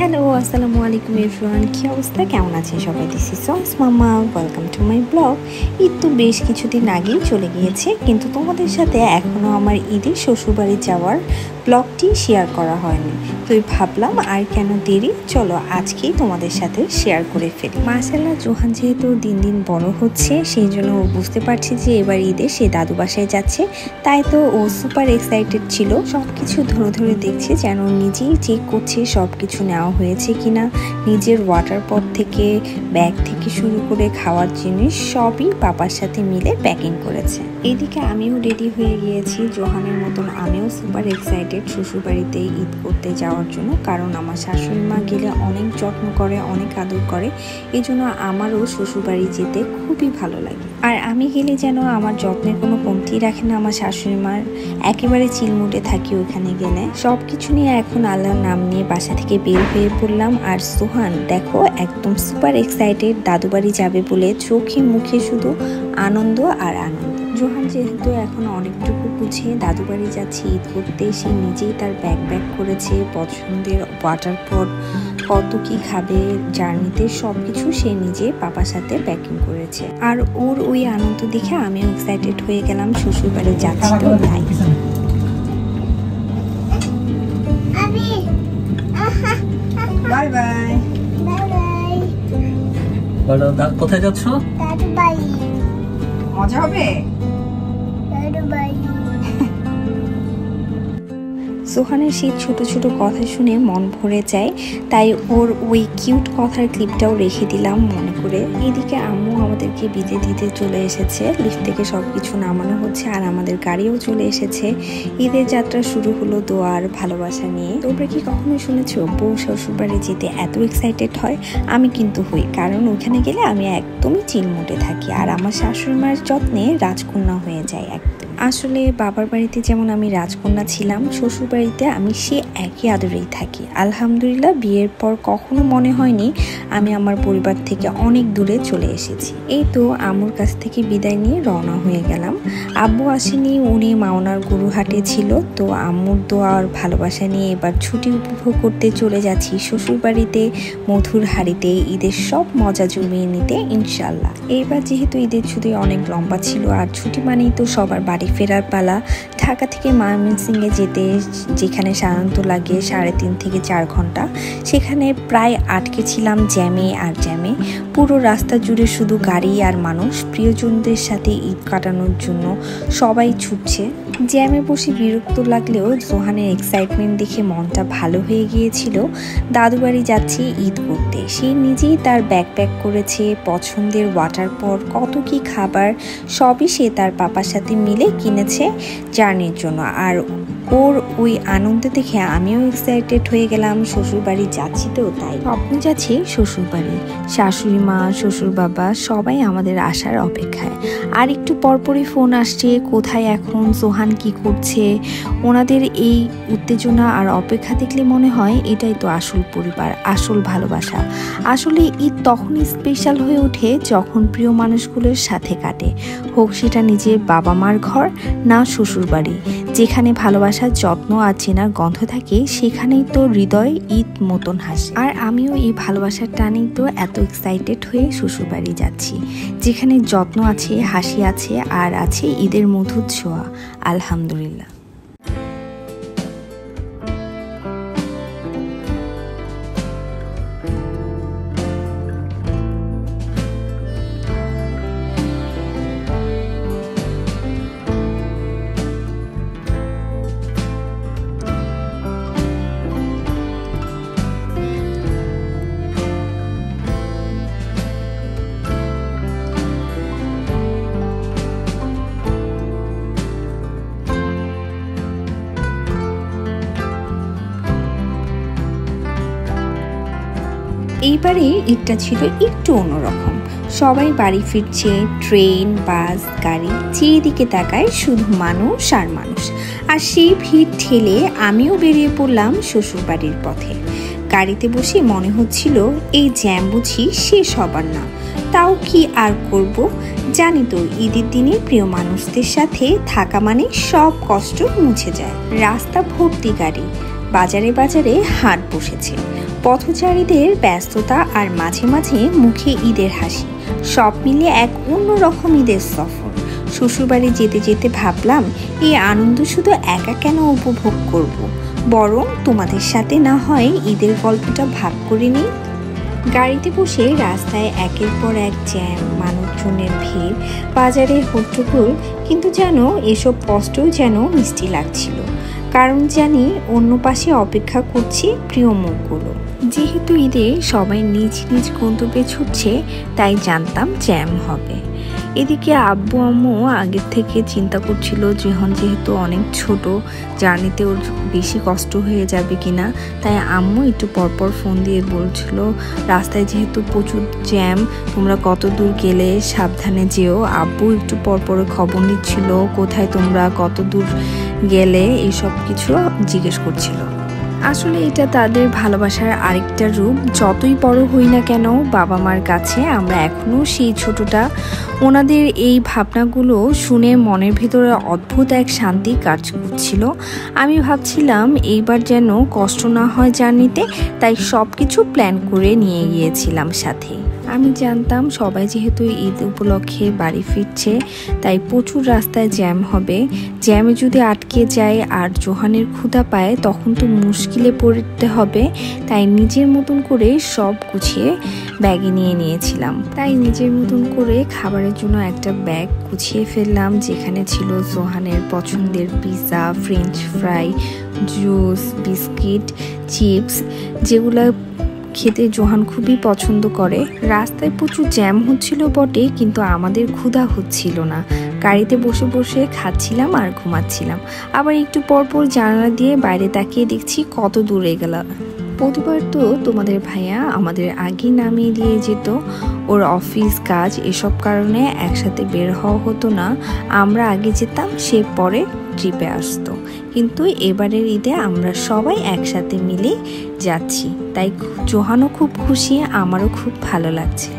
Hello, আসসালামু আলাইকুম everyone. কী অবস্থা, কেমন আছেন সবাই? দিস ইজ সস মামা, welcome to my blog. Eid তো বেশ কিছুদিন আগেই চলে গিয়েছে, কিন্তু তোমাদের সাথে এখনও আমার ঈদের শ্বশুরবাড়ি যাওয়ার ব্লগটি শেয়ার করা হয়নি। তো ভাবলাম আর কেন দেরি, চলো আজকেই তোমাদের সাথে শেয়ার করে ফেলি। মাশাআল্লাহ, জোহান যেহেতু দিন দিন বড় হচ্ছে, সেই জন্য ও বুঝতে পারছে যে এবার ঈদে সে দাদু বাসায় যাচ্ছে, তাই তো ও সুপার এক্সাইটেড ছিল। সব কিছু ধরে ধরে দেখছে যেন নিজেই চেক করছে সব কিছু নেওয়া হয়েছে কিনা। নিজের ওয়াটার পট থেকে, ব্যাগ থেকে শুরু করে খাওয়ার জিনিস সবই পাপার সাথে মিলে প্যাকিং করেছে। এদিকে আমিও রেডি হয়ে গিয়েছি, জোহানের মতন আমিও সুপার এক্সাইটেড শ্বশুরবাড়িতে ঈদ করতে যাওয়ার জন্য। কারণ আমার শাশুড়ি মা গেলে অনেক যত্ন করে, অনেক আদর করে, এই জন্য আমারও শ্বশুরবাড়ি যেতে খুবই ভালো লাগে। আর আমি গেলে যেন আমার যত্নের কোনো কমতি রাখে না আমার শাশুড়ি মার, একেবারে চিলমুটে থাকি ওখানে গেলে। সব কিছু নিয়ে এখন আল্লাহর নাম নিয়ে বাসা থেকে বের হয়ে পড়লাম। আর সোহান দেখো একদম সুপার এক্সাইটেড, দাদু বাড়ি যাবে বলে চোখে মুখে শুধু আনন্দ আর আনন্দ। জোহান যেহেতু এখন অনেকটুকু বুঝে দাদু বাড়ি যাচ্ছে ঈদ করতে, সে নিজেই তার ব্যাগ করেছে, পছন্দের ওয়াটার পট, কত কি খাবে জার্নিতে, সব কিছু সে নিজে পাপার সাথে প্যাকিং করেছে। আর ওর ওই আনন্দ দেখে আমিও এক্সাইটেড হয়ে গেলাম, শ্বশুর বাড়ি যাচ্ছি তো তাই। Bye bye. বলো কোথায় যাচ্ছ? দাদু বাড়ি। মজা হবে? দাদু বাড়ি। সোহানের সেই ছোট ছোট কথা শুনে মন ভরে যায়, তাই ওর ওই কিউট কথার ক্লিপটাও রেখে দিলাম মনে করে। এদিকে আম্মু আমাদেরকে বিদায় দিতে চলে এসেছে, লিফট থেকে সব কিছু নামানো হচ্ছে আর আমাদের গাড়িও চলে এসেছে। ঈদের যাত্রা শুরু হলো দোয়া আর ভালোবাসা নিয়ে। তোমরা কি কখনো শুনেছো বউ শ্বশুরবাড়ি যেতে এত এক্সাইটেড হয়? আমি কিন্তু হই, কারণ ওখানে গেলে আমি একদমই চিলমুটে থাকি আর আমার শাশুড়ি মার যত্নে রাজকন্যা হয়ে যায় একদম। আসলে বাবার বাড়িতে যেমন আমি রাজকন্যা ছিলাম, শ্বশুর বাড়িতে আমি সে একই আদরেই থাকি। আলহামদুলিল্লাহ, বিয়ের পর কখনো মনে হয়নি আমি আমার পরিবার থেকে অনেক দূরে চলে এসেছি। এই তো আম্মুর কাছ থেকে বিদায় নিয়ে রওনা হয়ে গেলাম। আব্বু আসেনি, উনি মাওনার গরুহাটে ছিল। তো আম্মুর দোয়া আর ভালোবাসা নিয়ে এবার ছুটি উপভোগ করতে চলে যাচ্ছি শ্বশুর বাড়িতে, মধুর হাড়িতে ঈদের সব মজা জমিয়ে নিতে ইনশাল্লাহ। এইবার যেহেতু ঈদের ছুটি অনেক লম্বা ছিল আর ছুটি মানেই তো সবার বাড়ি ফেরার পালা। ঢাকা থেকে ময়মনসিংহে যেতে যেখানে সাধারণত লাগে 3.5 থেকে 4 ঘন্টা, সেখানে প্রায় আটকে ছিলাম জ্যামে আর জ্যামে। পুরো রাস্তা জুড়ে শুধু গাড়ি আর মানুষ, প্রিয়জনদের সাথে ঈদ কাটানোর জন্য সবাই ছুটছে। জ্যামে বসে বিরক্ত লাগলেও জোহানের এক্সাইটমেন্ট দেখে মনটা ভালো হয়ে গিয়েছিল। দাদু বাড়ি যাচ্ছে ঈদ করতে, সে নিজেই তার ব্যাগ করেছে, পছন্দের ওয়াটার পট, কত কি খাবার সবই সে তার পাপার সাথে মিলে কিনেছে জার্নির জন্য। আর ওর ওই আনন্দ দেখে আমিও এক্সাইটেড হয়ে গেলাম, শ্বশুর বাড়ি যাচ্ছি তো তাই। স্বপ্ন যাচ্ছি শ্বশুর বাড়ি, শাশুড়ি মা, শ্বশুর বাবা সবাই আমাদের আসার অপেক্ষায়। আর একটু পরপরই ফোন আসছে, কোথায় এখন, সোহান কি করছে। ওনাদের এই উত্তেজনা আর অপেক্ষা দেখলে মনে হয় এটাই তো আসল পরিবার, আসল ভালোবাসা। আসলে ঈদ তখনই স্পেশাল হয়ে ওঠে যখন প্রিয় মানুষগুলোর সাথে কাটে, হোক সেটা নিজের বাবা মার ঘর না শ্বশুর বাড়ি। যেখানে ভালোবাসার যত্ন আর চেনার গন্ধ থাকে, সেখানেই তো হৃদয় ঈদ মতন হাসে। আর আমিও এই ভালোবাসার টানেই তো এত এক্সাইটেড হয়ে শ্বশুর বাড়ি যাচ্ছি, যেখানে যত্ন আছে, হাসি আছে আর আছে ঈদের মধুর ছোঁয়া। আলহামদুলিল্লাহ। এইবারে ঈদটা ছিল একটু অন্যরকম। সবাই বাড়ি ফিরছে, ট্রেন, বাস, গাড়ি, যেদিকে তাকায় শুধু মানুষ আর মানুষ। আর সেই ভিড় ঠেলে আমিও বেরিয়ে পড়লাম শ্বশুর বাড়ির পথে। গাড়িতে বসে মনে হচ্ছিল এই জ্যাম বুঝি শেষ হবার না। তাও কি আর করব, জানি তো ঈদের দিনে প্রিয় মানুষদের সাথে থাকা মানে সব কষ্ট মুছে যায়। রাস্তা ভর্তি গাড়ি, বাজারে বাজারে হাট বসেছে, পথচারীদের ব্যস্ততা আর মাঝে মাঝে মুখে ঈদের হাসি, সব মিলিয়ে এক অন্যরকম ঈদের সফর। শ্বশুরবাড়ি যেতে যেতে ভাবলাম এই আনন্দ শুধু একা কেন উপভোগ করব, বরং তোমাদের সাথে না হয় ঈদের গল্পটা ভাগ করে নিই। গাড়িতে বসে রাস্তায় একের পর এক জ্যাম, মানুষজনের ভিড়, বাজারে হট্টগোল, কিন্তু যেন এসব কষ্টও যেন মিষ্টি লাগছিল, কারণ জানি অন্য পাশে অপেক্ষা করছি প্রিয় মুখগুলো। যেহেতু ঈদে সবাই নিজ নিজ গন্তব্যে ছুটছে, তাই জানতাম জ্যাম হবে। এদিকে আব্বু আম্মু আগের থেকে চিন্তা করছিল যেহেতু অনেক ছোট, জার্নিতে ওর বেশি কষ্ট হয়ে যাবে কিনা, তাই আম্মু একটু পরপর ফোন দিয়ে বলছিল রাস্তায় যেহেতু প্রচুর জ্যাম, তোমরা কত দূর গেলে সাবধানে যেও। আব্বু একটু পরপর খবর নিচ্ছিল কোথায় তোমরা কত দূর গেলে, এইসব কিছু জিজ্ঞেস করছিল। আসলে এটা তাদের ভালোবাসার আরেকটা রূপ। যতই বড় হই না কেন বাবা মার কাছে, আমরা এখনও সেই ছোটটা। ওনাদের এই ভাবনাগুলো শুনে মনের ভিতরে অদ্ভুত এক শান্তি কাজ করছিল। আমি ভাবছিলাম এইবার যেন কষ্ট না হয় জার্নিতে, তাই সব কিছু প্ল্যান করে নিয়ে গিয়েছিলাম সাথে। আমি জানতাম সবাই যেহেতু ঈদ উপলক্ষে বাড়ি ফিরছে, তাই প্রচুর রাস্তায় জ্যাম হবে। জ্যামে যদি আটকে যায় আর জোহানের ক্ষুধা পায়, তখন তো মুশকিলে পড়তে হবে। তাই নিজের মতন করে সব গুছিয়ে ব্যাগে নিয়ে নিয়েছিলাম। তাই নিজের মতন করে খাবারের জন্য একটা ব্যাগ গুছিয়ে ফেললাম, যেখানে ছিল জোহানের পছন্দের pizza, French fry, juice, biscuit, chips, যেগুলো খেতে জোহান খুবই পছন্দ করে। রাস্তায় প্রচুর জ্যাম হচ্ছিল বটে, কিন্তু আমাদের ক্ষুধা হচ্ছিল না। গাড়িতে বসে বসে খাচ্ছিলাম আর ঘুমাচ্ছিলাম। আবার একটু পরপর জানালা দিয়ে বাইরে তাকিয়ে দেখছি কত দূরে গেল। প্রতিবার তো তোমাদের ভাইয়া আমাদের আগে নামিয়ে দিয়ে যেত, ওর অফিস কাজ এসব কারণে একসাথে বের হওয়া হতো না। আমরা আগে যেতাম, সে পরে ট্রিপে আসতো। কিন্তু এবারের ঈদে আমরা সবাই একসাথে মিলে যাচ্ছি, তাই জোহানও খুব খুশি, আমারও খুব ভালো লাগছে।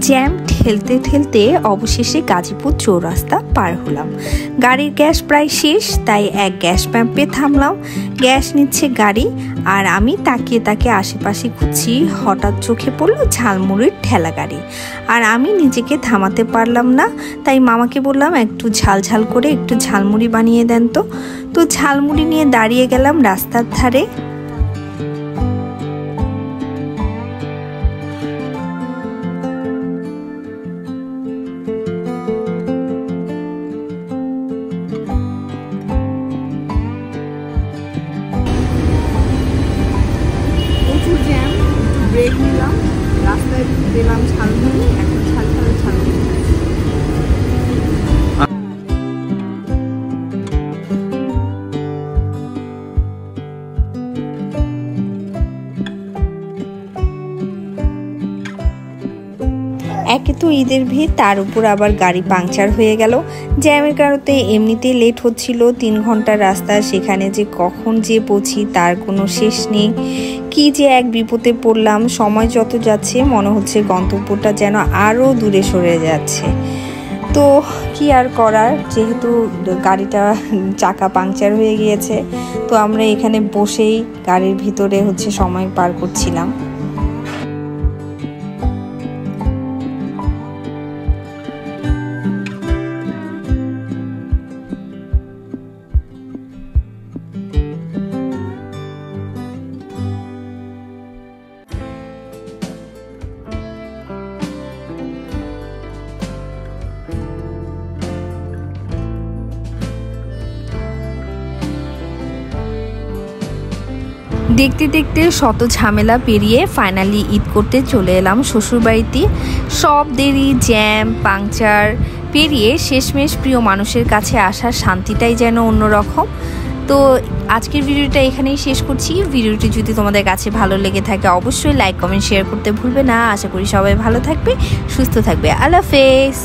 জ্যাম ঠেলতে ঠেলতে অবশেষে গাজীপুর চৌরাস্তা পার হলাম। গাড়ির গ্যাস প্রায় শেষ, তাই এক গ্যাস পাম্পে থামলাম। গ্যাস নিচ্ছে গাড়ি, আর আমি তাকিয়ে তাকিয়ে আশেপাশে খুঁজছি। হঠাৎ চোখে পড়লো ঝালমুড়ির ঠেলা গাড়ি, আর আমি নিজেকে থামাতে পারলাম না। তাই মামাকে বললাম একটু ঝাল ঝাল করে একটু ঝালমুড়ি বানিয়ে দেন তো ঝালমুড়ি নিয়ে দাঁড়িয়ে গেলাম রাস্তার ধারে। প্রচুর জ্যাম, ব্রেক নিলাম, রাস্তায় দিলাম ঝালমুড়ি, এখন ঝালমুড়ি। একে তো ঈদের ভিড়, তার উপর আবার গাড়ি পাংচার হয়ে গেল। জ্যামের কারণে এমনিতেই লেট হচ্ছিল। 3 ঘন্টার রাস্তা, সেখানে যে কখন যে পৌঁছি তার কোনো শেষ নেই। কি যে এক বিপদে পড়লাম। সময় যত যাচ্ছে মনে হচ্ছে গন্তব্যটা যেন আরও দূরে সরে যাচ্ছে। তো কি আর করার, যেহেতু গাড়িটা চাকা পাংচার হয়ে গিয়েছে, তো আমরা এখানে বসেই গাড়ির ভিতরে সময় পার করছিলাম। দেখতে দেখতে শত ঝামেলা পেরিয়ে ফাইনালি ঈদ করতে চলে এলাম শ্বশুরবাড়িতে। সব দেরি, জ্যাম, পাংচার পেরিয়ে শেষমেশ প্রিয় মানুষের কাছে আসার শান্তিটাই যেন অন্যরকম। তো আজকের ভিডিওটা এখানেই শেষ করছি। ভিডিওটি যদি তোমাদের কাছে ভালো লেগে থাকে অবশ্যই লাইক, কমেন্ট, শেয়ার করতে ভুলবে না। আশা করি সবাই ভালো থাকবে, সুস্থ থাকবে। আল্লাহ হাফেজ।